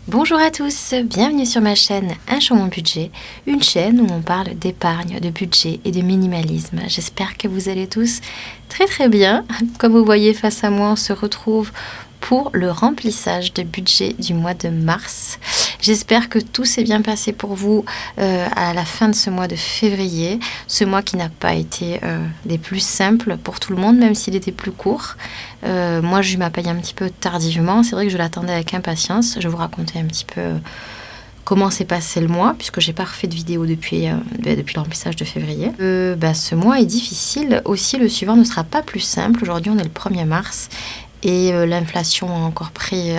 Bonjour à tous, bienvenue sur ma chaîne Un Sur Mon Budget, une chaîne où on parle d'épargne, de budget et de minimalisme. J'espère que vous allez tous très bien. Comme vous voyez face à moi, on se retrouve pour le remplissage de budget du mois de mars. J'espère que tout s'est bien passé pour vous à la fin de ce mois de février, ce mois qui n'a pas été des plus simples pour tout le monde, même s'il était plus court. Moi, j'ai eu ma paye un petit peu tardivement. C'est vrai que je l'attendais avec impatience. Je vais vous raconter un petit peu comment s'est passé le mois, puisque j'ai pas refait de vidéo depuis le remplissage de février. Ce mois est difficile. Aussi, le suivant ne sera pas plus simple. Aujourd'hui, on est le 1er mars et l'inflation a encore pris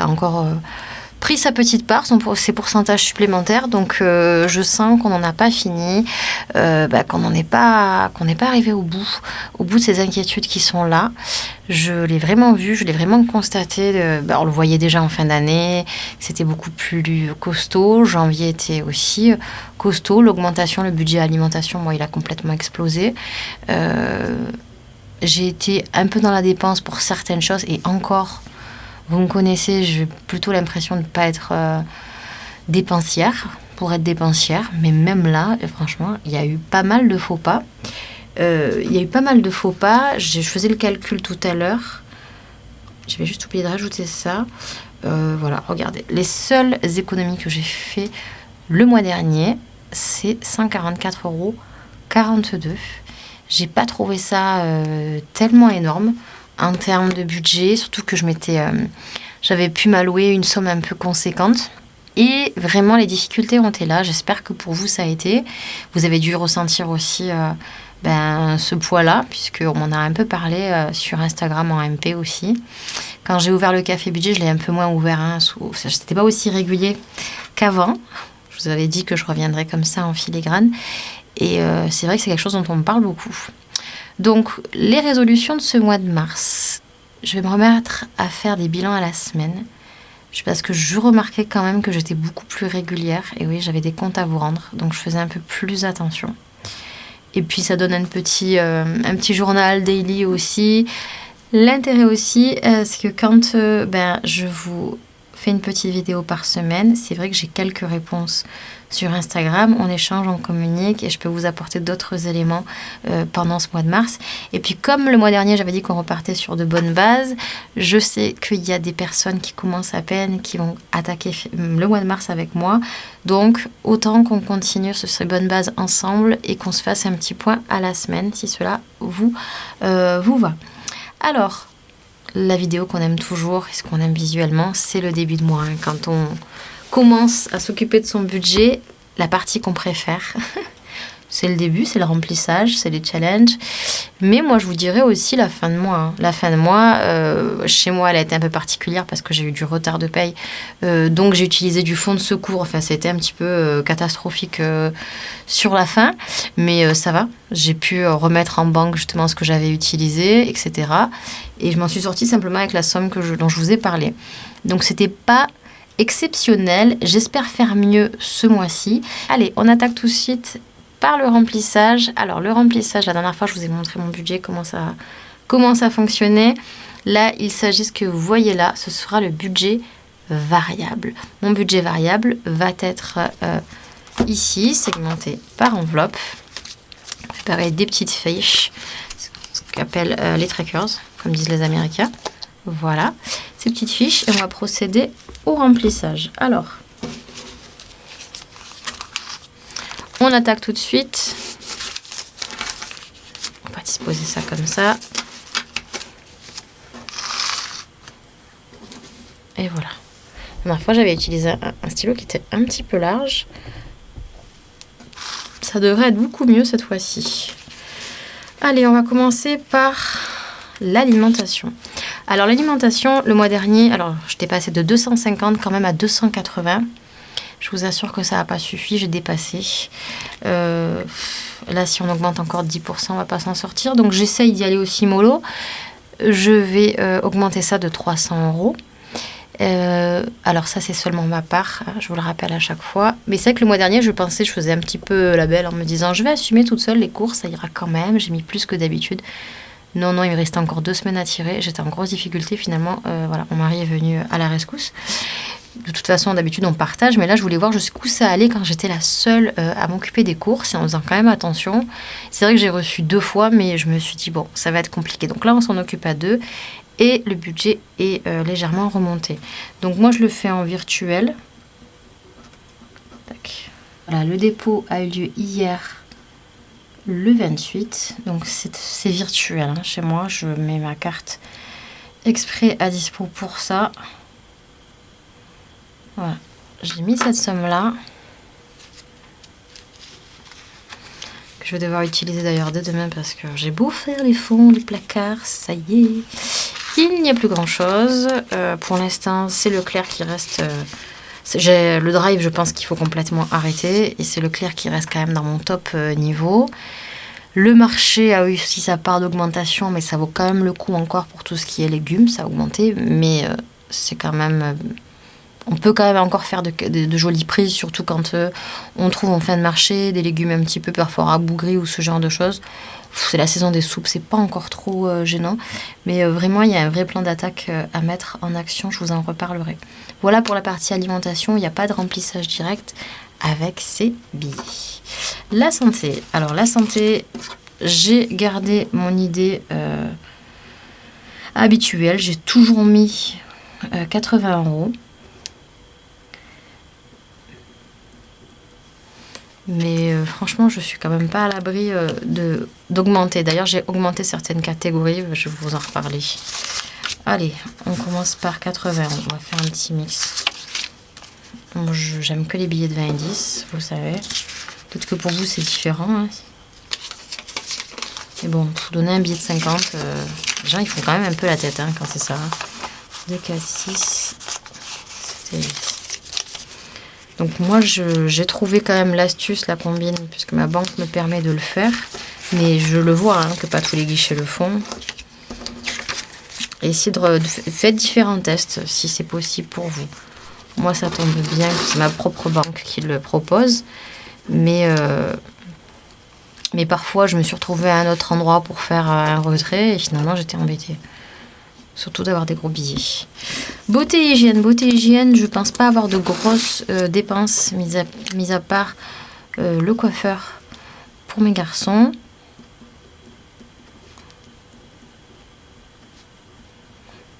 sa petite part, ses pourcentages supplémentaires. Donc, je sens qu'on n'en a pas fini, qu'on n'est pas arrivé au bout de ces inquiétudes qui sont là. Je l'ai vraiment vu, je l'ai vraiment constaté. On le voyait déjà en fin d'année, c'était beaucoup plus costaud. Janvier était aussi costaud. L'augmentation, le budget alimentation, moi, il a complètement explosé. J'ai été un peu dans la dépense pour certaines choses et encore... Vous me connaissez, j'ai plutôt l'impression de ne pas être dépensière, pour être dépensière. Mais même là, franchement, il y a eu pas mal de faux pas. Je faisais le calcul tout à l'heure. Je vais juste oublier de rajouter ça. Voilà, regardez. Les seules économies que j'ai fait le mois dernier, c'est 144,42 €. J'ai pas trouvé ça tellement énorme en termes de budget, surtout que j'avais pu m'allouer une somme un peu conséquente. Et vraiment, les difficultés ont été là. J'espère que pour vous, ça a été. Vous avez dû ressentir aussi ce poids-là, puisqu'on m'en a un peu parlé sur Instagram en MP aussi. Quand j'ai ouvert le café budget, je l'ai un peu moins ouvert. C'était pas aussi régulier qu'avant. Je vous avais dit que je reviendrais comme ça en filigrane. Et c'est vrai que c'est quelque chose dont on me parle beaucoup. Donc, les résolutions de ce mois de mars, je vais me remettre à faire des bilans à la semaine. Parce que je remarquais quand même que j'étais beaucoup plus régulière. Et oui, j'avais des comptes à vous rendre, donc je faisais un peu plus attention. Et puis, ça donne un petit journal daily aussi. L'intérêt aussi, c'est que quand je vous fais une petite vidéo par semaine, c'est vrai que j'ai quelques réponses sur Instagram, on échange, on communique et je peux vous apporter d'autres éléments pendant ce mois de mars. Et puis comme le mois dernier, j'avais dit qu'on repartait sur de bonnes bases, je sais qu'il y a des personnes qui commencent à peine, qui vont attaquer le mois de mars avec moi. Donc autant qu'on continue sur ces bonnes bases ensemble et qu'on se fasse un petit point à la semaine si cela vous va. Alors, la vidéo qu'on aime toujours et ce qu'on aime visuellement, c'est le début de mois. Quand on commence à s'occuper de son budget, la partie qu'on préfère, c'est le début, c'est le remplissage, c'est les challenges. Mais moi, je vous dirais aussi la fin de mois. La fin de mois, chez moi, elle a été un peu particulière parce que j'ai eu du retard de paye. Donc, j'ai utilisé du fonds de secours. Enfin, c'était un petit peu catastrophique sur la fin. Mais ça va. J'ai pu remettre en banque justement ce que j'avais utilisé, etc. Et je m'en suis sortie simplement avec la somme dont je vous ai parlé. Donc, c'était pas exceptionnel. J'espère faire mieux ce mois-ci. Allez, on attaque tout de suite par le remplissage. Alors, le remplissage, la dernière fois, je vous ai montré mon budget, comment ça fonctionnait. Là, il s'agit, ce que vous voyez là, ce sera le budget variable. Mon budget variable va être ici, segmenté par enveloppe. Préparer des petites fiches, ce qu'on appelle les trackers, comme disent les Américains. Voilà, ces petites fiches, et on va procéder au remplissage. Alors, on attaque tout de suite. On va disposer ça comme ça. Et voilà. La dernière fois, j'avais utilisé un stylo qui était un petit peu large. Ça devrait être beaucoup mieux cette fois-ci. Allez, on va commencer par l'alimentation. Alors, l'alimentation, le mois dernier, j'étais passée de 250 quand même à 280. Je vous assure que ça n'a pas suffi, j'ai dépassé. Là, si on augmente encore 10%, on ne va pas s'en sortir. Donc, j'essaye d'y aller aussi mollo. Je vais augmenter ça de 300 €. Alors ça, c'est seulement ma part, je vous le rappelle à chaque fois. Mais c'est vrai que le mois dernier, je faisais un petit peu la belle en me disant je vais assumer toute seule les courses, ça ira quand même. J'ai mis plus que d'habitude. Non, il me restait encore 2 semaines à tirer. J'étais en grosse difficulté finalement. Voilà, mon mari est venu à la rescousse. De toute façon, d'habitude, on partage, mais là, je voulais voir jusqu'où ça allait quand j'étais la seule à m'occuper des courses et en faisant quand même attention. C'est vrai que j'ai reçu 2 fois, mais je me suis dit, bon, ça va être compliqué. Donc là, on s'en occupe à 2 et le budget est légèrement remonté. Donc moi, je le fais en virtuel. Tac. Voilà, le dépôt a eu lieu hier, le 28. Donc c'est virtuel hein, chez moi. Je mets ma carte exprès à dispo pour ça. Voilà, j'ai mis cette somme-là, que je vais devoir utiliser d'ailleurs dès demain parce que j'ai beau faire les fonds, les placards, ça y est, il n'y a plus grand-chose. Pour l'instant, c'est Leclerc qui reste... j'ai le drive, je pense qu'il faut complètement arrêter, et c'est Leclerc qui reste quand même dans mon top niveau. Le marché a eu aussi sa part d'augmentation, mais ça vaut quand même le coup encore pour tout ce qui est légumes, ça a augmenté, mais c'est quand même... on peut quand même encore faire de jolies prises, surtout quand on trouve en fin de marché des légumes un petit peu parfois rabougris ou ce genre de choses. C'est la saison des soupes, c'est pas encore trop gênant. Mais vraiment, il y a un vrai plan d'attaque à mettre en action, je vous en reparlerai. Voilà pour la partie alimentation, il n'y a pas de remplissage direct avec ces billets. La santé. Alors la santé, j'ai gardé mon idée habituelle. J'ai toujours mis 80 €. Mais franchement, je suis quand même pas à l'abri d'augmenter. D'ailleurs, j'ai augmenté certaines catégories. Je vais vous en reparler. Allez, on commence par 80 €. On va faire un petit mix. Moi, j'aime que les billets de 20 et 10, vous savez. Peut-être que pour vous, c'est différent. Hein. Mais bon, pour donner un billet de 50, les gens, ils font quand même un peu la tête hein, quand c'est ça. 2, 4, 6, 7, 8. Donc moi, j'ai trouvé quand même l'astuce, la combine, puisque ma banque me permet de le faire. Mais je le vois, hein, que pas tous les guichets le font. Et essayez faites différents tests, si c'est possible pour vous. Moi, ça tombe bien, c'est ma propre banque qui le propose. Mais parfois, je me suis retrouvée à un autre endroit pour faire un retrait. Et finalement, j'étais embêtée. Surtout d'avoir des gros billets. Beauté et hygiène, je pense pas avoir de grosses dépenses, mis à part le coiffeur pour mes garçons.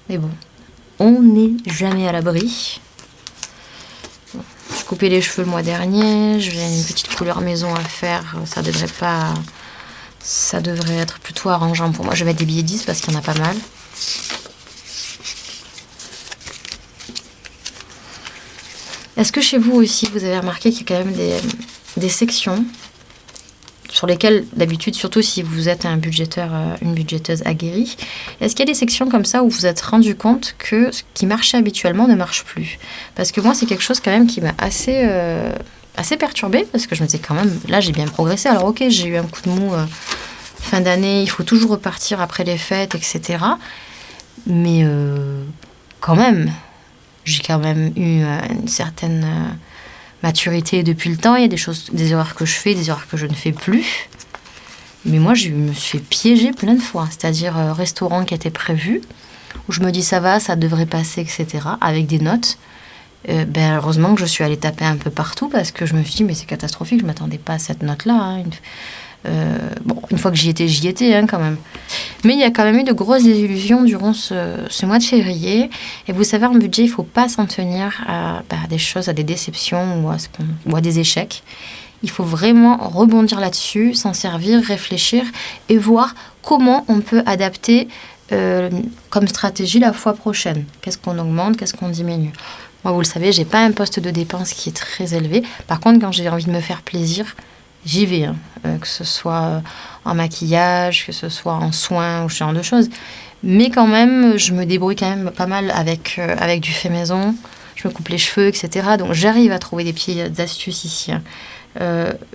Mais bon, on n'est jamais à l'abri. J'ai coupé les cheveux le mois dernier, j'ai une petite couleur maison à faire, ça devrait être plutôt arrangeant pour moi. Je vais mettre des billets 10 parce qu'il y en a pas mal. Est-ce que chez vous aussi, vous avez remarqué qu'il y a quand même des sections sur lesquelles, d'habitude, surtout si vous êtes un budgéteur, une budgéteuse aguerrie, est-ce qu'il y a des sections comme ça où vous vous êtes rendu compte que ce qui marchait habituellement ne marche plus? Parce que moi, c'est quelque chose quand même qui m'a assez perturbée, parce que je me disais quand même, là, j'ai bien progressé. Alors ok, j'ai eu un coup de mou fin d'année, il faut toujours repartir après les fêtes, etc. Mais quand même... j'ai quand même eu une certaine maturité depuis le temps. Il y a des erreurs que je fais, des erreurs que je ne fais plus. Mais moi, je me suis fait piéger plein de fois. C'est-à-dire restaurant qui était prévu, où je me dis ça va, ça devrait passer, etc. Avec des notes. Heureusement que je suis allée taper un peu partout parce que je me suis dit mais c'est catastrophique, je ne m'attendais pas à cette note-là. Hein. Une fois que j'y étais hein, quand même. Mais il y a quand même eu de grosses désillusions durant ce mois de février. Et vous savez, en budget, il ne faut pas s'en tenir à des choses, à des déceptions ou à des échecs. Il faut vraiment rebondir là-dessus, s'en servir, réfléchir et voir comment on peut adapter comme stratégie la fois prochaine. Qu'est-ce qu'on augmente, qu'est-ce qu'on diminue. Moi, vous le savez, je n'ai pas un poste de dépense qui est très élevé. Par contre, quand j'ai envie de me faire plaisir, j'y vais, hein. Que ce soit en maquillage, que ce soit en soins ou ce genre de choses. Mais quand même, je me débrouille quand même pas mal avec du fait maison. Je me coupe les cheveux, etc. Donc j'arrive à trouver des petites astuces ici. Hein.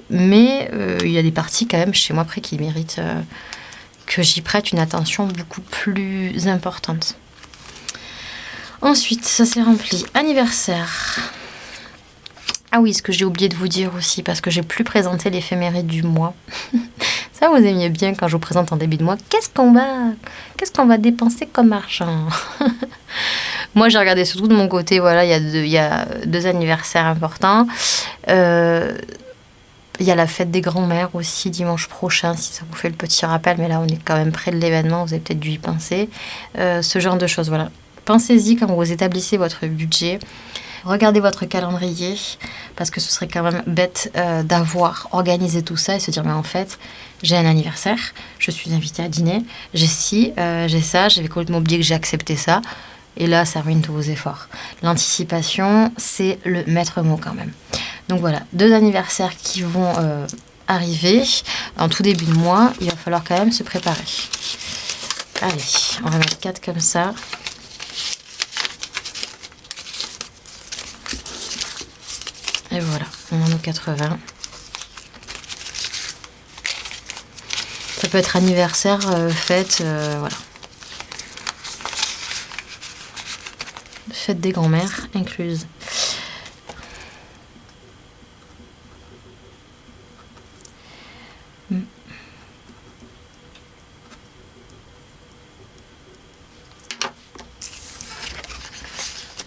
Mais il y a des parties quand même chez moi après qui méritent que j'y prête une attention beaucoup plus importante. Ensuite, ça s'est rempli. Anniversaire. Ah oui, ce que j'ai oublié de vous dire aussi, parce que j'ai plus présenté l'éphéméride du mois. Ça, vous aimiez bien quand je vous présente en début de mois. Qu'est-ce qu'on va dépenser comme argent? Moi, j'ai regardé surtout de mon côté. Voilà, il y a 2 anniversaires importants. Il y a la fête des grands-mères aussi dimanche prochain, si ça vous fait le petit rappel. Mais là, on est quand même près de l'événement. Vous avez peut-être dû y penser. Ce genre de choses, voilà. Pensez-y quand vous établissez votre budget. Regardez votre calendrier, parce que ce serait quand même bête d'avoir organisé tout ça et se dire, mais en fait, j'ai un anniversaire, je suis invitée à dîner, j'ai ci, j'ai ça, j'avais complètement oublié que j'ai accepté ça. Et là, ça ruine tous vos efforts. L'anticipation, c'est le maître mot quand même. Donc voilà, 2 anniversaires qui vont arriver en tout début de mois. Il va falloir quand même se préparer. Allez, on va mettre 4 comme ça. Et voilà, on en a 80. Ça peut être anniversaire, fête, voilà. Fête des grands-mères incluse.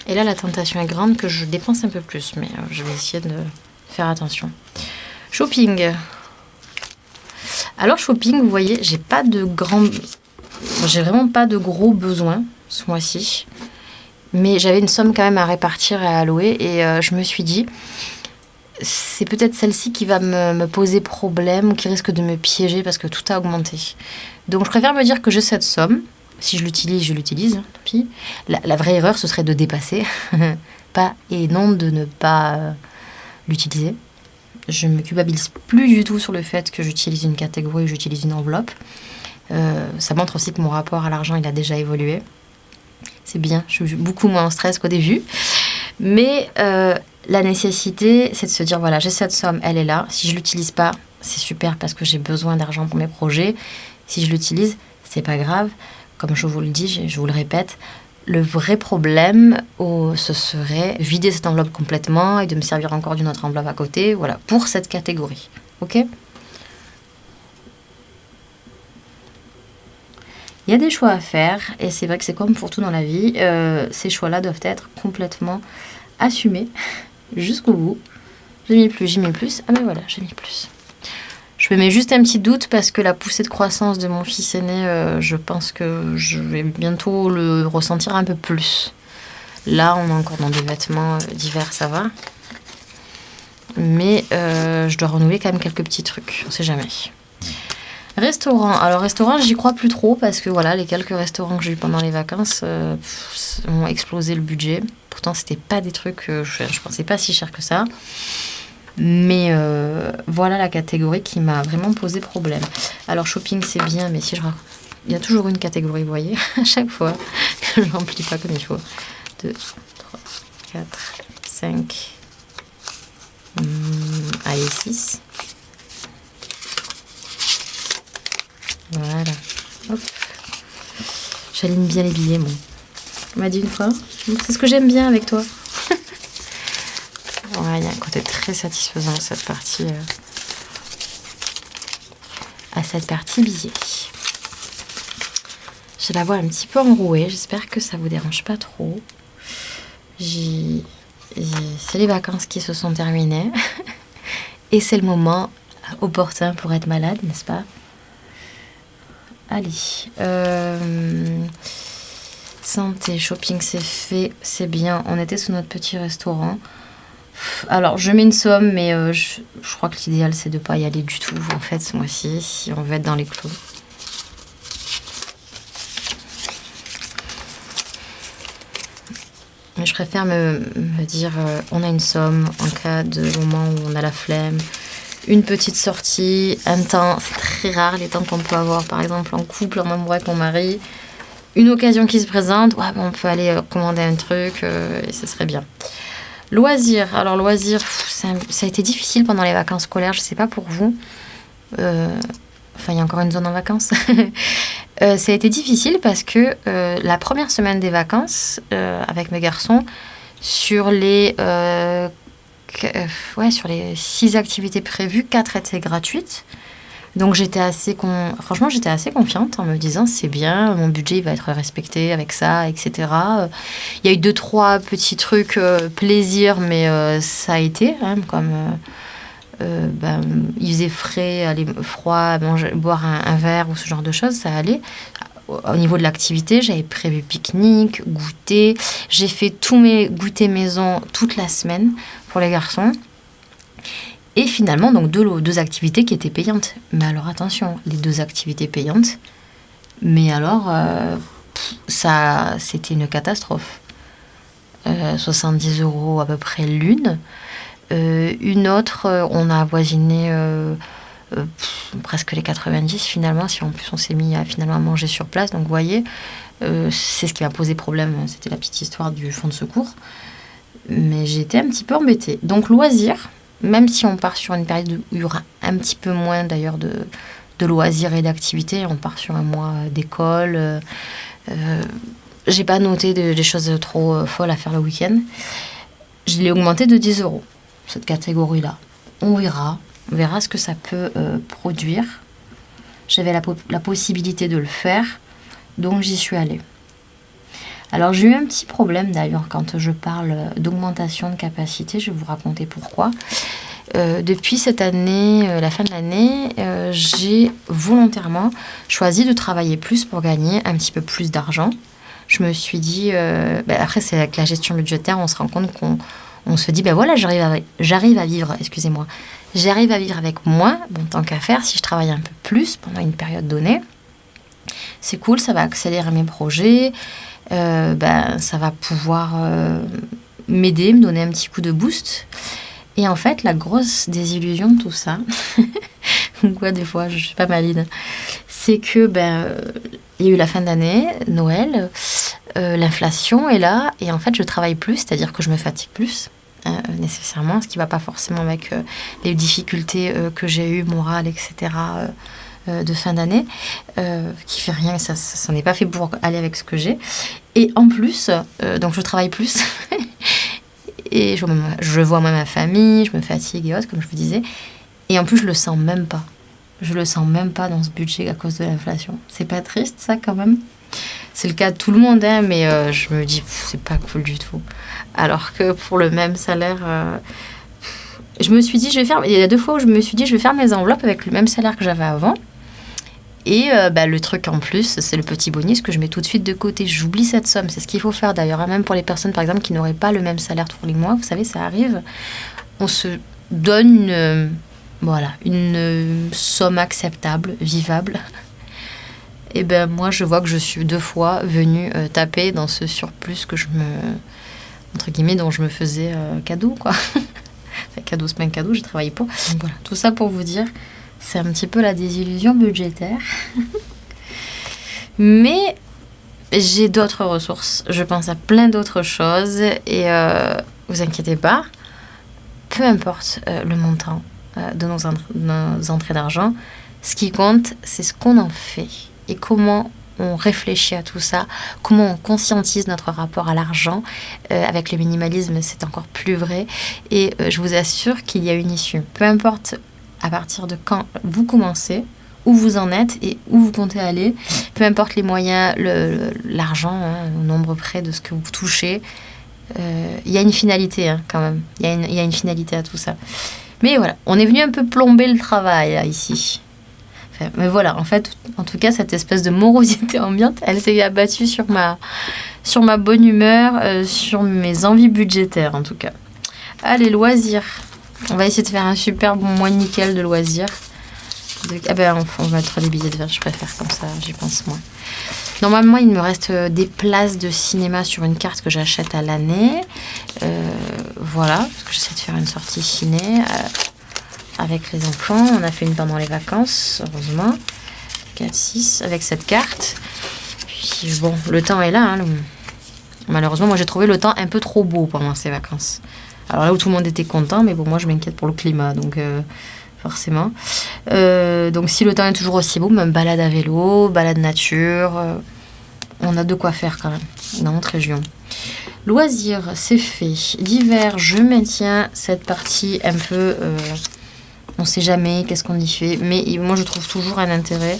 Et là, la tentation est grande que je dépense un peu plus, mais je vais essayer de faire attention. Shopping. Alors, shopping, vous voyez, j'ai vraiment pas de gros besoins ce mois-ci. Mais j'avais une somme quand même à répartir et à allouer. Et je me suis dit, c'est peut-être celle-ci qui va me poser problème ou qui risque de me piéger parce que tout a augmenté. Donc, je préfère me dire que j'ai cette somme. Si je l'utilise, je l'utilise. Tant pis. La vraie erreur, ce serait de dépasser. Et non de ne pas l'utiliser. Je ne me culpabilise plus du tout sur le fait que j'utilise une catégorie ou j'utilise une enveloppe. Ça montre aussi que mon rapport à l'argent, il a déjà évolué. C'est bien, je suis beaucoup moins en stress qu'au début. Mais la nécessité, c'est de se dire, voilà, j'ai cette somme, elle est là. Si je ne l'utilise pas, c'est super parce que j'ai besoin d'argent pour mes projets. Si je l'utilise, c'est pas grave. Comme je vous le dis, je vous le répète, le vrai problème, ce serait vider cette enveloppe complètement et de me servir encore d'une autre enveloppe à côté, voilà, pour cette catégorie. Ok ? Il y a des choix à faire, et c'est vrai que c'est comme pour tout dans la vie, ces choix-là doivent être complètement assumés jusqu'au bout. J'ai mis plus, ah ben voilà, j'ai mis plus. Je me mets juste un petit doute parce que la poussée de croissance de mon fils aîné, je pense que je vais bientôt le ressentir un peu plus. Là, on est encore dans des vêtements d'hiver, ça va. Mais je dois renouveler quand même quelques petits trucs, on sait jamais. Restaurant. Alors, restaurant, j'y crois plus trop parce que voilà, les quelques restaurants que j'ai eu pendant les vacances ont explosé le budget. Pourtant, c'était pas des trucs, je pensais pas si cher que ça. Mais voilà la catégorie qui m'a vraiment posé problème. Alors, shopping, c'est bien, mais si je raconte... Il y a toujours une catégorie, vous voyez, à chaque fois que je remplis pas comme il faut. 2, 3, 4, 5, allez, 6. Voilà. Hop. J'aligne bien les billets, moi. On m'a dit une fois. C'est ce que j'aime bien avec toi. Ouais, il y a un côté très satisfaisant à cette partie billets. Je la vois un petit peu enrouée. J'espère que ça vous dérange pas trop. C'est les vacances qui se sont terminées. Et c'est le moment opportun pour être malade, n'est-ce pas ? Allez. Santé, shopping, c'est fait. C'est bien. On était sous notre petit restaurant. Alors, je mets une somme, mais je crois que l'idéal, c'est de ne pas y aller du tout, en fait, ce mois-ci, si on veut être dans les clous. Mais je préfère me dire, on a une somme en cas de moment où on a la flemme, une petite sortie, un temps, c'est très rare les temps qu'on peut avoir, par exemple, en couple, en amoureux avec mon mari. Une occasion qui se présente, ouais, on peut aller commander un truc, et ce serait bien. Loisirs. Alors, loisirs, ça a été difficile pendant les vacances scolaires. Je ne sais pas pour vous. Enfin, il y a encore une zone en vacances. Ça a été difficile parce que la première semaine des vacances, avec mes garçons, sur les 6 activités prévues, 4 étaient gratuites. Donc franchement, j'étais assez confiante en me disant c'est bien, mon budget il va être respecté avec ça, etc. Il y a eu 2-3 petits trucs plaisir, mais ça a été hein, comme il faisait froid, boire un verre ou ce genre de choses, ça allait. Au niveau de l'activité, j'avais prévu pique-nique, goûter. J'ai fait tous mes goûters maison toute la semaine pour les garçons. Et finalement, donc deux activités qui étaient payantes. Mais alors attention, les 2 activités payantes, mais alors, c'était une catastrophe. 70 € à peu près l'une. Une autre, on a avoisiné presque les 90 finalement, si en plus on s'est mis à finalement manger sur place. Donc vous voyez, c'est ce qui m'a posé problème, c'était la petite histoire du fonds de secours. Mais j'ai été un petit peu embêtée. Donc loisirs, même si on part sur une période où il y aura un petit peu moins d'ailleurs de loisirs et d'activités, on part sur un mois d'école. J'ai pas noté des choses trop folles à faire le week-end. Je l'ai augmenté de 10 €, cette catégorie-là. On verra ce que ça peut produire. J'avais la possibilité de le faire, donc j'y suis allée. Alors j'ai eu un petit problème d'ailleurs quand je parle d'augmentation de capacité, je vais vous raconter pourquoi. Depuis cette année, la fin de l'année, j'ai volontairement choisi de travailler plus pour gagner un petit peu plus d'argent. Je me suis dit, après c'est avec la gestion budgétaire, on se rend compte qu'on se dit, voilà, j'arrive à vivre, excusez-moi, j'arrive à vivre avec moins, tant qu'à faire, si je travaille un peu plus pendant une période donnée, c'est cool, ça va accélérer mes projets, ça va pouvoir m'aider, me donner un petit coup de boost. Et en fait, la grosse désillusion de tout ça, des fois, je suis pas maline, c'est que il y a eu la fin d'année, Noël, l'inflation est là, et en fait, je travaille plus, c'est-à-dire que je me fatigue plus, nécessairement, ce qui va pas forcément avec les difficultés que j'ai eues, morales, etc., de fin d'année, qui fait rien, ça n'est pas fait pour aller avec ce que j'ai. Et en plus, donc je travaille plus, et je vois moins ma famille, je me fatigue et autres, comme je vous disais. Et en plus, je le sens même pas. Je le sens même pas dans ce budget à cause de l'inflation. C'est pas triste, ça, quand même? C'est le cas de tout le monde, hein, mais je me dis, c'est pas cool du tout. Alors que pour le même salaire, je me suis dit, il y a 2 fois où je me suis dit, je vais faire mes enveloppes avec le même salaire que j'avais avant. Et le truc en plus, c'est le petit bonus que je mets tout de suite de côté. J'oublie cette somme. C'est ce qu'il faut faire d'ailleurs, hein, même pour les personnes, par exemple, qui n'auraient pas le même salaire tous les mois. Vous savez, ça arrive. On se donne une somme acceptable, vivable. Et moi, je vois que je suis 2 fois venue taper dans ce surplus que entre guillemets, dont je me faisais cadeau, quoi. Enfin, cadeau, c'est pas un cadeau, j'ai travaillé pour. Donc voilà, tout ça pour vous dire, c'est un petit peu la désillusion budgétaire. Mais j'ai d'autres ressources. Je pense à plein d'autres choses. Et vous inquiétez pas, peu importe le montant de nos entrées d'argent, ce qui compte, c'est ce qu'on en fait. Et comment on réfléchit à tout ça, comment on conscientise notre rapport à l'argent. Avec le minimalisme, c'est encore plus vrai. Et je vous assure qu'il y a une issue. Peu importe à partir de quand vous commencez, où vous en êtes et où vous comptez aller, peu importe les moyens, l'argent, au nombre près de ce que vous touchez, il y a une finalité quand même. Il y a une finalité à tout ça. Mais voilà, on est venu un peu plomber le travail là, ici. Enfin, mais voilà, en fait, en tout cas, cette espèce de morosité ambiante, elle s'est abattue sur ma bonne humeur, sur mes envies budgétaires en tout cas. Allez, loisirs. On va essayer de faire un super bon mois nickel de loisirs. On va mettre des billets de verre, je préfère comme ça, j'y pense moins. Normalement, il me reste des places de cinéma sur une carte que j'achète à l'année. Voilà, parce que j'essaie de faire une sortie ciné avec les enfants. On a fait une pendant les vacances, heureusement. 4-6 avec cette carte. Puis bon, le temps est là. Malheureusement, moi j'ai trouvé le temps un peu trop beau pendant ces vacances. Alors là où tout le monde était content, mais bon, moi je m'inquiète pour le climat, donc forcément. Donc si le temps est toujours aussi beau, même balade à vélo, balade nature, on a de quoi faire quand même dans notre région. Loisirs, c'est fait. L'hiver, je maintiens cette partie un peu On sait jamais qu'est-ce qu'on y fait, mais moi je trouve toujours un intérêt.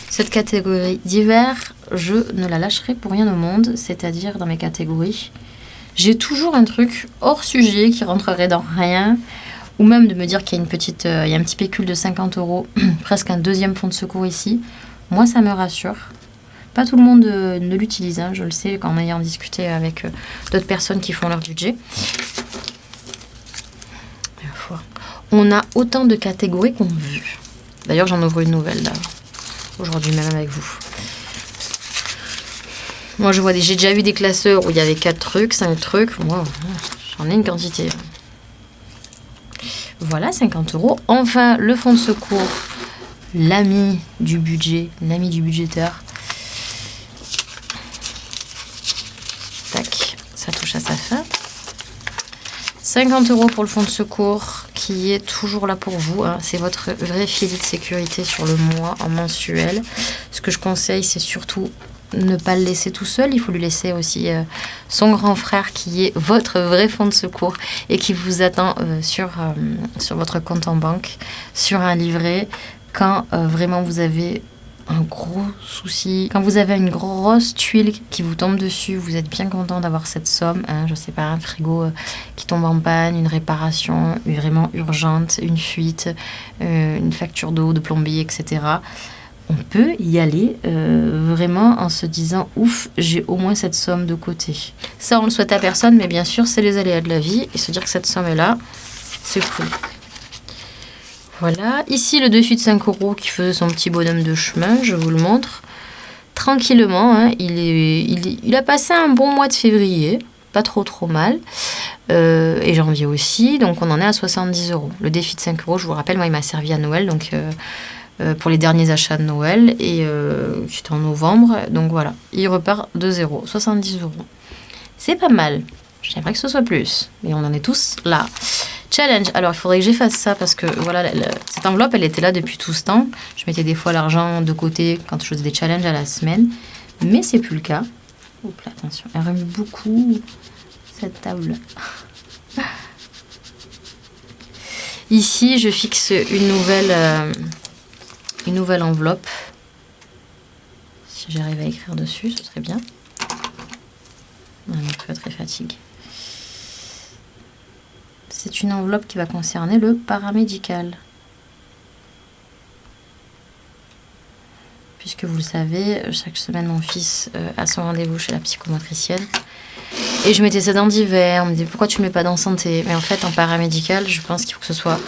Cette catégorie divers, je ne la lâcherai pour rien au monde, c'est-à-dire dans mes catégories. J'ai toujours un truc hors sujet qui rentrerait dans rien, ou même de me dire qu'il y a il y a un petit pécule de 50 €, presque un deuxième fonds de secours ici. Moi, ça me rassure. Pas tout le monde ne l'utilise, hein, je le sais, en ayant discuté avec d'autres personnes qui font leur budget. On a autant de catégories qu'on veut. D'ailleurs, j'en ouvre une nouvelle, là, aujourd'hui même avec vous. Moi, j'ai déjà vu des classeurs où il y avait 4 trucs, 5 trucs. Moi, j'en ai une quantité. Voilà, 50 €. Enfin, le fonds de secours, l'ami du budget, l'ami du budgétaire. Tac, ça touche à sa fin. 50 € pour le fonds de secours qui est toujours là pour vous. Hein. C'est votre vrai filet de sécurité sur le mois en mensuel. Ce que je conseille, c'est surtout ne pas le laisser tout seul. Il faut lui laisser aussi son grand frère qui est votre vrai fonds de secours et qui vous attend sur votre compte en banque, sur un livret, quand vraiment vous avez un gros souci. Quand vous avez une grosse tuile qui vous tombe dessus, vous êtes bien content d'avoir cette somme. Hein, je sais pas, un frigo qui tombe en panne, une réparation vraiment urgente, une fuite, une facture d'eau, de plombier, etc. On peut y aller vraiment en se disant « Ouf, j'ai au moins cette somme de côté ». Ça, on le souhaite à personne, mais bien sûr, c'est les aléas de la vie. Et se dire que cette somme est là, c'est cool. Voilà. Ici, le défi de 5 € qui faisait son petit bonhomme de chemin, je vous le montre. Tranquillement, hein, il a passé un bon mois de février, pas trop mal. Et janvier aussi, donc on en est à 70 €. Le défi de 5 €, je vous rappelle, moi, il m'a servi à Noël, donc... pour les derniers achats de Noël et c'était en novembre, donc voilà, il repart de 0, 70 €. C'est pas mal, j'aimerais que ce soit plus, mais on en est tous là. Challenge, alors il faudrait que j'efface ça parce que voilà, cette enveloppe elle était là depuis tout ce temps. Je mettais des fois l'argent de côté quand je faisais des challenges à la semaine, mais c'est plus le cas. Oups là, attention, elle remue beaucoup cette table. Ici je fixe une nouvelle enveloppe. Si j'arrive à écrire dessus, ce serait bien. Non, je suis très fatiguée. C'est une enveloppe qui va concerner le paramédical. Puisque vous le savez, chaque semaine, mon fils a son rendez-vous chez la psychomotricienne. Et je mettais ça dans divers. On me disait, pourquoi tu ne le mets pas dans santé? Mais en fait, en paramédical, je pense qu'il faut que ce soit...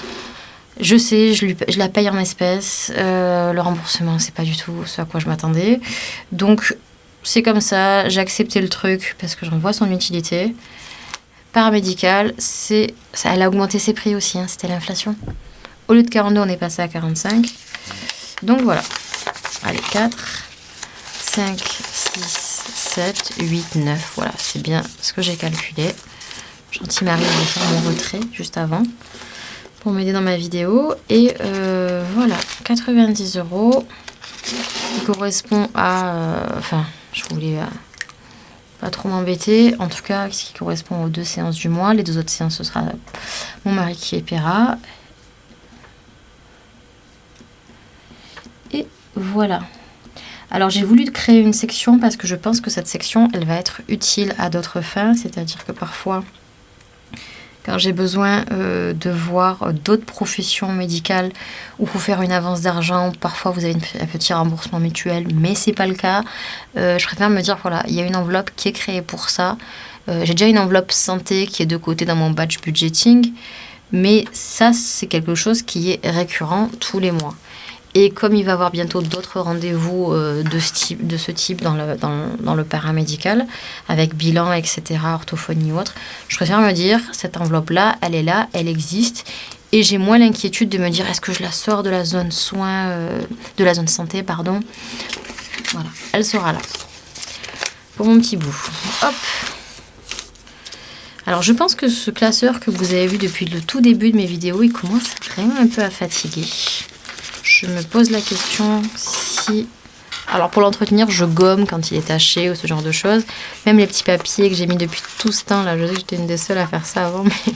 Je sais, je la paye en espèces. Le remboursement, c'est pas du tout ce à quoi je m'attendais. Donc, c'est comme ça. J'ai accepté le truc parce que j'en vois son utilité. Paramédical, elle a augmenté ses prix aussi. Hein, c'était l'inflation. Au lieu de 42, on est passé à 45. Donc, voilà. Allez, 4, 5, 6, 7, 8, 9. Voilà, c'est bien ce que j'ai calculé. Gentil Marie, je vais faire mon retrait juste avant pour m'aider dans ma vidéo. Et voilà, 90 € qui correspond à... enfin, je voulais pas trop m'embêter. En tout cas, ce qui correspond aux 2 séances du mois. Les 2 autres séances, ce sera mon mari qui les paiera. Et voilà. Alors, j'ai voulu créer une section parce que je pense que cette section, elle va être utile à d'autres fins. C'est-à-dire que parfois... quand j'ai besoin de voir d'autres professions médicales ou pour faire une avance d'argent, parfois vous avez un petit remboursement mutuel, mais c'est pas le cas. Je préfère me dire, voilà, il y a une enveloppe qui est créée pour ça. J'ai déjà une enveloppe santé qui est de côté dans mon batch budgeting, mais ça, c'est quelque chose qui est récurrent tous les mois. Et comme il va y avoir bientôt d'autres rendez-vous de ce type dans le paramédical, avec bilan, etc., orthophonie ou autre, je préfère me dire, cette enveloppe-là, elle est là, elle existe, et j'ai moins l'inquiétude de me dire, est-ce que je la sors de la zone soins, de la zone santé, pardon. Voilà, elle sera là. Pour mon petit bout. Hop. Alors, je pense que ce classeur que vous avez vu depuis le tout début de mes vidéos, il commence vraiment un peu à fatiguer. Je me pose la question si Alors pour l'entretenir, je gomme quand il est taché ou ce genre de choses. Même les petits papiers que j'ai mis depuis tout ce temps, là, je sais que j'étais une des seules à faire ça avant, mais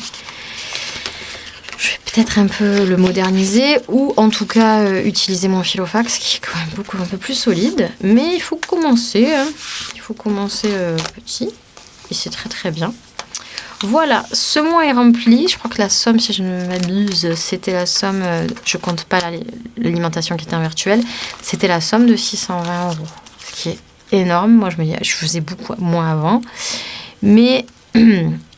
je vais peut-être un peu le moderniser ou en tout cas utiliser mon filofax qui est quand même beaucoup un peu plus solide. Mais il faut commencer, hein. Il faut commencer petit et c'est très très bien. Voilà, ce mois est rempli. Je crois que la somme, si je ne m'abuse, c'était la somme, je compte pas l'alimentation qui était en virtuel, c'était la somme de 620 €, ce qui est énorme. Moi, je faisais beaucoup moins avant. Mais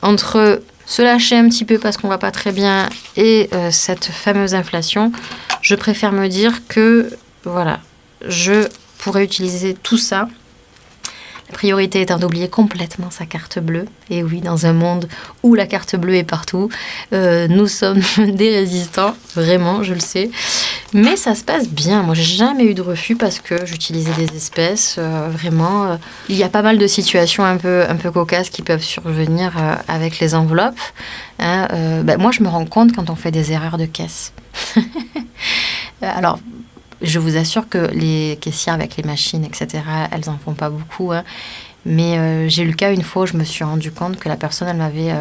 entre se lâcher un petit peu parce qu'on va pas très bien et cette fameuse inflation, je préfère me dire que, voilà, je pourrais utiliser tout ça. La priorité étant d'oublier complètement sa carte bleue. Et oui, dans un monde où la carte bleue est partout, nous sommes des résistants, vraiment, je le sais. Mais ça se passe bien. Moi, j'ai jamais eu de refus parce que j'utilisais des espèces. Vraiment, il y a pas mal de situations un peu cocasses qui peuvent survenir avec les enveloppes. Hein, moi, je me rends compte quand on fait des erreurs de caisse. Alors, je vous assure que les caissières avec les machines, etc., elles en font pas beaucoup. Hein. Mais j'ai eu le cas une fois où je me suis rendu compte que la personne, elle m'avait...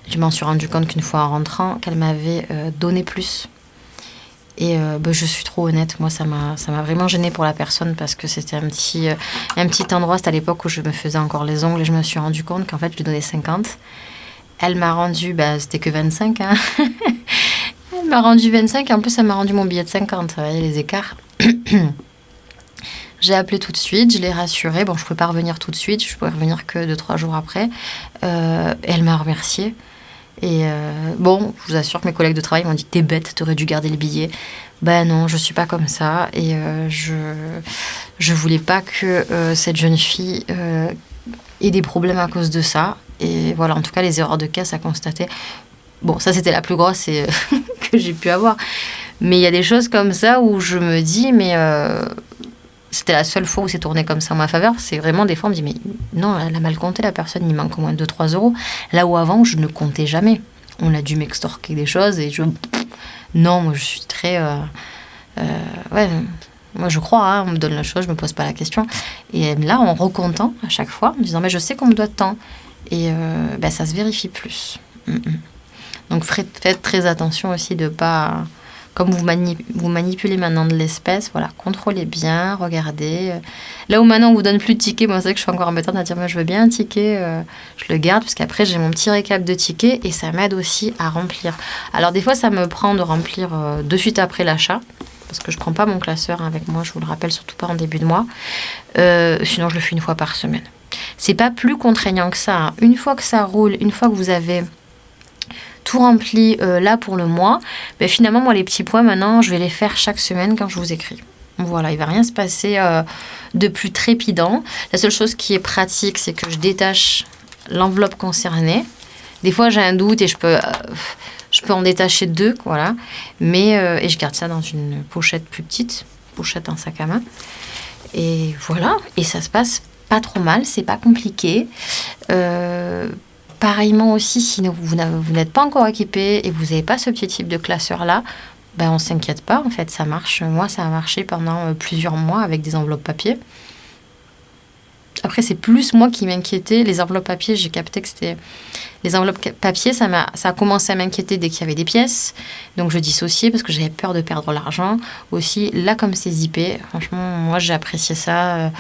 je m'en suis rendu compte qu'une fois en rentrant, qu'elle m'avait donné plus. Et je suis trop honnête. Moi, ça m'a vraiment gênée pour la personne parce que c'était un petit endroit. C'était à l'époque où je me faisais encore les ongles et je me suis rendu compte qu'en fait, je lui donnais 50. Elle m'a rendu... c'était que 25, hein. Elle m'a rendu 25 et en plus, elle m'a rendu mon billet de 50. Vous voyez les écarts. J'ai appelé tout de suite, je l'ai rassurée. Bon, je ne pouvais pas revenir tout de suite, je pouvais revenir que 2-3 jours après. Elle m'a remerciée. Et je vous assure que mes collègues de travail m'ont dit « T'es bête, t'aurais dû garder le billet. » Ben non, je ne suis pas comme ça. Et je ne voulais pas que cette jeune fille ait des problèmes à cause de ça. Et voilà, en tout cas, les erreurs de caisse à constater... Bon, ça, c'était la plus grosse que j'ai pu avoir. Mais il y a des choses comme ça où je me dis, mais c'était la seule fois où c'est tourné comme ça en ma faveur. C'est vraiment des fois, on me dit, mais non, elle a mal compté, la personne, il manque au moins 2-3 €. Là où avant, je ne comptais jamais. On a dû m'extorquer des choses et non, moi, je suis très... moi, je crois, hein, on me donne la chose, je me pose pas la question. Et là, en recomptant à chaque fois, en me disant, mais je sais qu'on me doit tant. Et ça se vérifie plus. Donc faites très attention aussi de pas, comme vous manipulez maintenant de l'espèce, voilà, contrôlez bien, regardez. Là où maintenant on vous donne plus de tickets, moi c'est vrai que je suis encore embêtante à dire moi je veux bien un ticket, je le garde parce qu'après j'ai mon petit récap de tickets et ça m'aide aussi à remplir. Alors des fois ça me prend de remplir de suite après l'achat. Parce que je prends pas mon classeur avec moi, je vous le rappelle, surtout pas en début de mois. Sinon je le fais une fois par semaine. C'est pas plus contraignant que ça. Hein. Une fois que ça roule, une fois que vous avez tout rempli là pour le mois, finalement, moi, les petits points, maintenant, je vais les faire chaque semaine quand je vous écris. Voilà, il ne va rien se passer de plus trépidant. La seule chose qui est pratique, c'est que je détache l'enveloppe concernée. Des fois, j'ai un doute et je peux en détacher 2, voilà. Et je garde ça dans une pochette plus petite, pochette en sac à main. Et voilà, et ça se passe pas trop mal, c'est pas compliqué. Pareillement aussi, si vous n'êtes pas encore équipé et vous n'avez pas ce petit type de classeur-là, on ne s'inquiète pas, en fait, ça marche. Moi, ça a marché pendant plusieurs mois avec des enveloppes papier. Après, c'est plus moi qui m'inquiétais. Les enveloppes papier, j'ai capté que c'était... Les enveloppes papier, ça a commencé à m'inquiéter dès qu'il y avait des pièces. Donc, je dissociais parce que j'avais peur de perdre l'argent. Aussi, là, comme c'est zippé, franchement, moi, j'ai apprécié ça...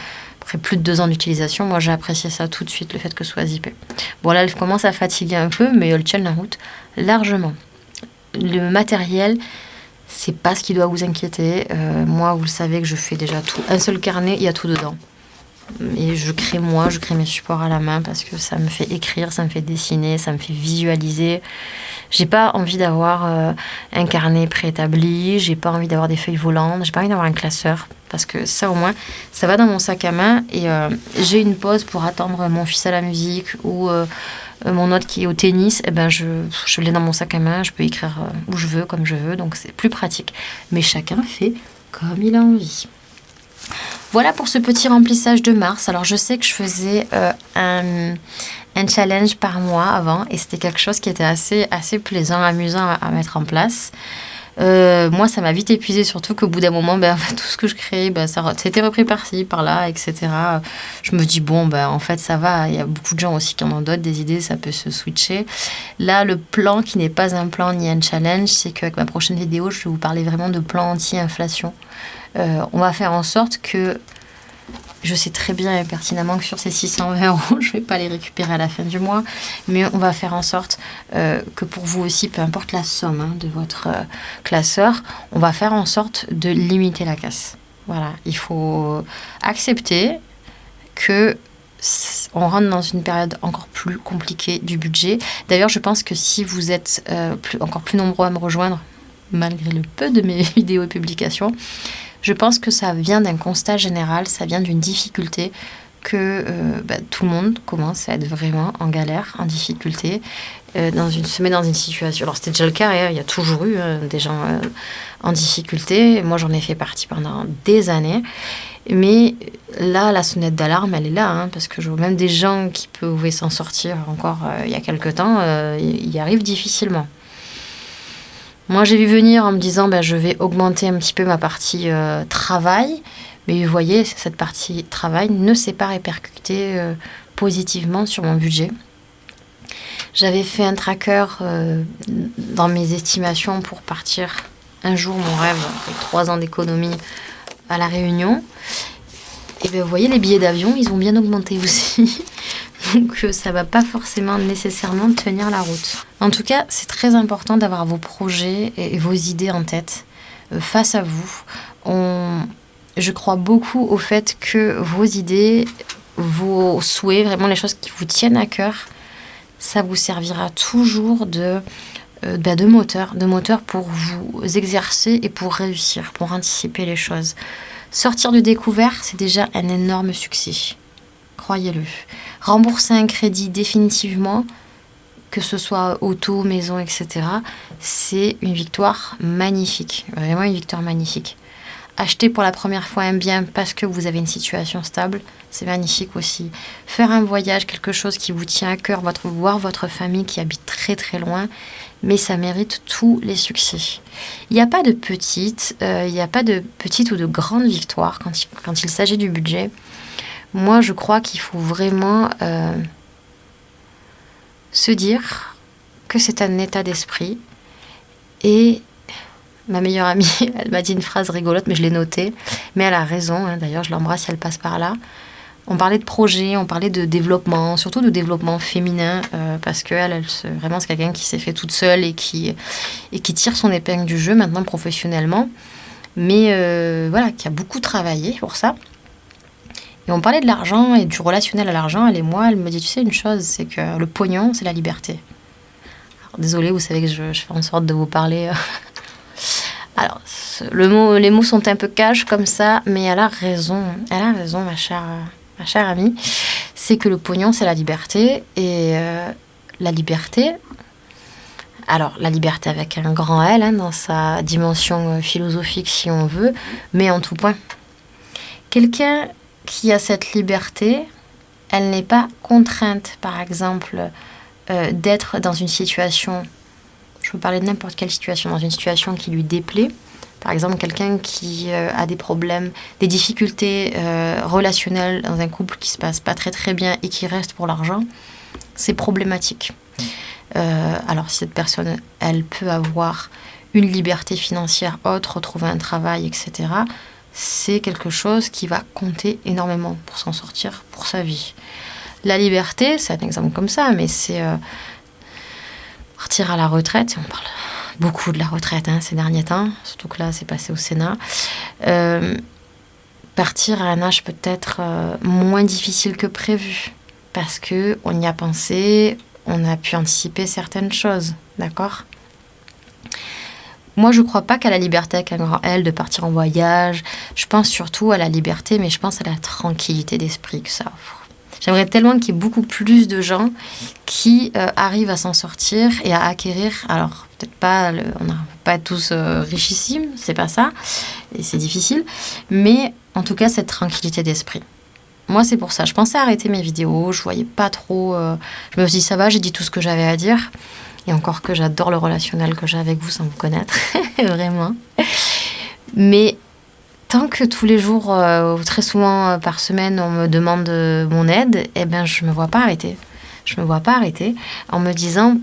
Après plus de 2 ans d'utilisation, moi j'ai apprécié ça tout de suite, le fait que ce soit zippé. Bon là, elle commence à fatiguer un peu, mais elle tient la route largement. Le matériel, c'est pas ce qui doit vous inquiéter. Moi, vous le savez que je fais déjà tout. Un seul carnet, il y a tout dedans. Et je crée mes supports à la main parce que ça me fait écrire, ça me fait dessiner, ça me fait visualiser. J'ai pas envie d'avoir un carnet préétabli, j'ai pas envie d'avoir des feuilles volantes, j'ai pas envie d'avoir un classeur parce que ça au moins, ça va dans mon sac à main et j'ai une pause pour attendre mon fils à la musique ou mon autre qui est au tennis, je l'ai dans mon sac à main, je peux écrire où je veux, comme je veux, donc c'est plus pratique. Mais chacun fait comme il a envie. Voilà pour ce petit remplissage de mars. Alors, je sais que je faisais un challenge par mois avant et c'était quelque chose qui était assez plaisant, amusant à mettre en place. Moi, ça m'a vite épuisée, surtout qu'au bout d'un moment, en fait, tout ce que je créais, c'était repris par-ci, par-là, etc. Je me dis, bon, en fait, ça va. Il y a beaucoup de gens aussi qui en ont d'autres, des idées, ça peut se switcher. Là, le plan qui n'est pas un plan ni un challenge, c'est qu'avec ma prochaine vidéo, je vais vous parler vraiment de plan anti-inflation. On va faire en sorte que je sais très bien et pertinemment que sur ces 620 euros, je ne vais pas les récupérer à la fin du mois, mais on va faire en sorte que pour vous aussi, peu importe la somme de votre classeur, on va faire en sorte de limiter la casse. Voilà, il faut accepter que on rentre dans une période encore plus compliquée du budget. D'ailleurs, je pense que si vous êtes encore plus nombreux à me rejoindre, malgré le peu de mes vidéos et publications, je pense que ça vient d'un constat général, ça vient d'une difficulté que tout le monde commence à être vraiment en galère, en difficulté, se met dans une situation... Alors, c'était déjà le cas, il y a toujours eu des gens en difficulté. Moi, j'en ai fait partie pendant des années. Mais là, la sonnette d'alarme, elle est là, parce que je vois même des gens qui pouvaient s'en sortir encore il y a quelque temps, y arrivent difficilement. Moi, j'ai vu venir en me disant, je vais augmenter un petit peu ma partie travail. Mais vous voyez, cette partie travail ne s'est pas répercutée positivement sur mon budget. J'avais fait un tracker dans mes estimations pour partir un jour, mon rêve, avec 3 ans d'économie à La Réunion. Et vous voyez, les billets d'avion, ils ont bien augmenté aussi. Donc, ça ne va pas forcément nécessairement tenir la route. En tout cas, c'est très important d'avoir vos projets et vos idées en tête face à vous. Je crois beaucoup au fait que vos idées, vos souhaits, vraiment les choses qui vous tiennent à cœur, ça vous servira toujours de moteur pour vous exercer et pour réussir, pour anticiper les choses. Sortir du découvert, c'est déjà un énorme succès. Croyez-le. Rembourser un crédit définitivement, que ce soit auto, maison, etc., c'est une victoire magnifique. Vraiment une victoire magnifique. Acheter pour la première fois un bien parce que vous avez une situation stable, c'est magnifique aussi. Faire un voyage, quelque chose qui vous tient à cœur, voir votre famille qui habite très très loin, mais ça mérite tous les succès. Il n'y a pas de petites, ou de grandes victoires quand il s'agit du budget. Moi, je crois qu'il faut vraiment se dire que c'est un état d'esprit. Et ma meilleure amie, elle m'a dit une phrase rigolote, mais je l'ai notée. Mais elle a raison, d'ailleurs, je l'embrasse si elle passe par là. On parlait de projet, on parlait de développement, surtout de développement féminin, parce qu'elle, vraiment, c'est quelqu'un qui s'est fait toute seule et qui tire son épingle du jeu maintenant professionnellement. Mais qui a beaucoup travaillé pour ça. Et on parlait de l'argent et du relationnel à l'argent, elle et moi. Elle me dit, tu sais une chose, c'est que le pognon, c'est la liberté. Alors, désolée, vous savez que je fais en sorte de vous parler... Alors, les mots sont un peu cash comme ça, mais elle a raison, ma chère amie. C'est que le pognon, c'est la liberté. Et la liberté, alors la liberté avec un grand L, dans sa dimension philosophique si on veut, mais en tout point. Quelqu'un qui a cette liberté, elle n'est pas contrainte, par exemple, d'être dans une situation... Je peux parler de n'importe quelle situation, dans une situation qui lui déplaît. Par exemple, quelqu'un qui a des problèmes, des difficultés relationnelles dans un couple qui se passe pas très très bien et qui reste pour l'argent, c'est problématique. Alors, si cette personne, elle peut avoir une liberté financière autre, retrouver un travail, etc., c'est quelque chose qui va compter énormément pour s'en sortir, pour sa vie. La liberté, c'est un exemple comme ça, mais c'est... partir à la retraite, on parle beaucoup de la retraite ces derniers temps, surtout que là c'est passé au Sénat, partir à un âge peut-être moins difficile que prévu, parce qu'on y a pensé, on a pu anticiper certaines choses, d'accord ? Moi je ne crois pas qu'à la liberté avec un grand L de partir en voyage, je pense surtout à la liberté, mais je pense à la tranquillité d'esprit que ça offre. J'aimerais tellement qu'il y ait beaucoup plus de gens qui arrivent à s'en sortir et à acquérir, alors peut-être pas, on n'a pas tous richissimes, c'est pas ça, et c'est difficile, mais en tout cas cette tranquillité d'esprit. Moi c'est pour ça, je pensais arrêter mes vidéos, je voyais pas trop, je me suis dit ça va, j'ai dit tout ce que j'avais à dire, Et encore que j'adore le relationnel que j'ai avec vous sans vous connaître, vraiment. Mais tant que tous les jours, très souvent par semaine, on me demande mon aide, eh ben, je me vois pas arrêter. Je me vois pas arrêter en me disant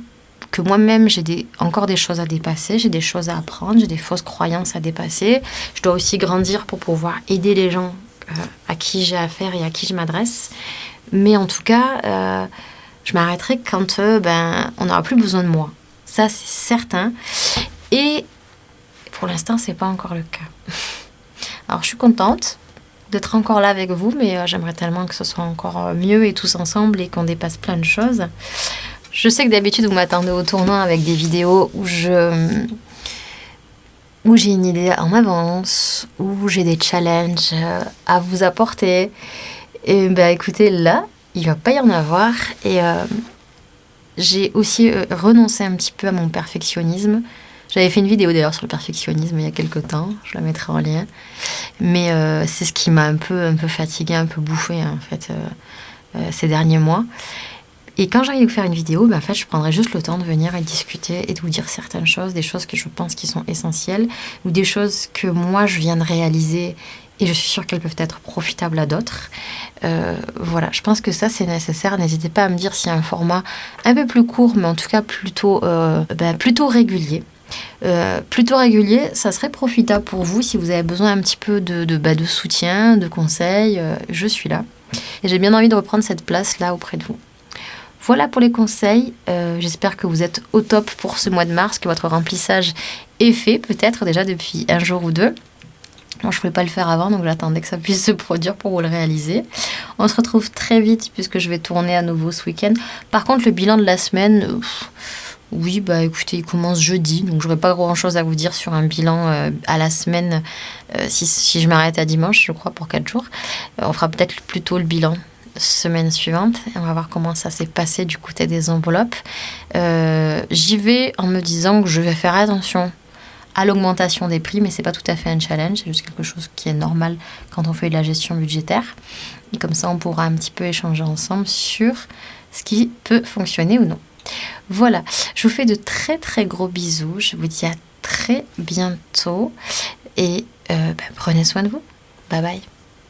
que moi-même, j'ai encore des choses à dépasser, j'ai des choses à apprendre, j'ai des fausses croyances à dépasser. Je dois aussi grandir pour pouvoir aider les gens à qui j'ai affaire et à qui je m'adresse. Mais en tout cas, je m'arrêterai quand on n'aura plus besoin de moi. Ça, c'est certain. Et pour l'instant, c'est pas encore le cas. Alors, je suis contente d'être encore là avec vous, mais j'aimerais tellement que ce soit encore mieux et tous ensemble et qu'on dépasse plein de choses. Je sais que d'habitude, vous m'attendez au tournant avec des vidéos où j'ai une idée en avance, où j'ai des challenges à vous apporter. Et écoutez, là, il va pas y en avoir. Et j'ai aussi renoncé un petit peu à mon perfectionnisme. J'avais fait une vidéo d'ailleurs sur le perfectionnisme il y a quelques temps, je la mettrai en lien. Mais c'est ce qui m'a un peu fatiguée, un peu bouffée en fait ces derniers mois. Et quand j'arrive à vous faire une vidéo, en fait, je prendrai juste le temps de venir et discuter et de vous dire certaines choses, des choses que je pense qui sont essentielles ou des choses que moi je viens de réaliser et je suis sûre qu'elles peuvent être profitables à d'autres. Voilà, je pense que ça c'est nécessaire. N'hésitez pas à me dire s'il y a un format un peu plus court, mais en tout cas plutôt régulier. Plutôt régulier, ça serait profitable pour vous si vous avez besoin un petit peu de soutien, de conseils. Je suis là. Et j'ai bien envie de reprendre cette place-là auprès de vous. Voilà pour les conseils. J'espère que vous êtes au top pour ce mois de mars, que votre remplissage est fait, peut-être déjà depuis un jour ou deux. Moi, je ne pouvais pas le faire avant, donc j'attendais que ça puisse se produire pour vous le réaliser. On se retrouve très vite puisque je vais tourner à nouveau ce week-end. Par contre, le bilan de la semaine, oui, écoutez, il commence jeudi, donc j'aurai pas grand-chose à vous dire sur un bilan à la semaine si je m'arrête à dimanche, je crois, pour 4 jours. On fera peut-être plutôt le bilan semaine suivante et on va voir comment ça s'est passé du côté des enveloppes. J'y vais en me disant que je vais faire attention à l'augmentation des prix, mais c'est pas tout à fait un challenge, c'est juste quelque chose qui est normal quand on fait de la gestion budgétaire. Et comme ça, on pourra un petit peu échanger ensemble sur ce qui peut fonctionner ou non. Voilà, je vous fais de très très gros bisous, je vous dis à très bientôt et prenez soin de vous. Bye bye.